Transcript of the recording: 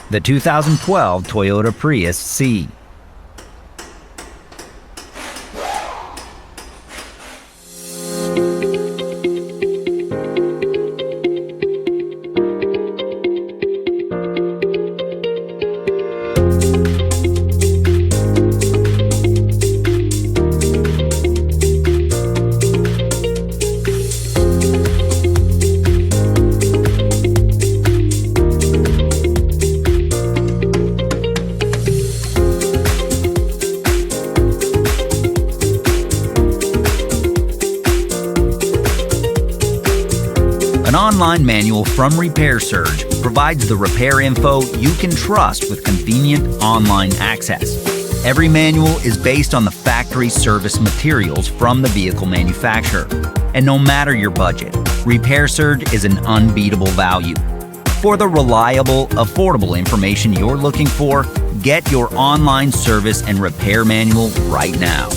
the 2012 Toyota Prius C. An online manual from Repair Surge provides the repair info you can trust with convenient online access. Every manual is based on the factory service materials from the vehicle manufacturer. And no matter your budget, Repair Surge is an unbeatable value. For the reliable, affordable information you're looking for, get your online service and repair manual right now.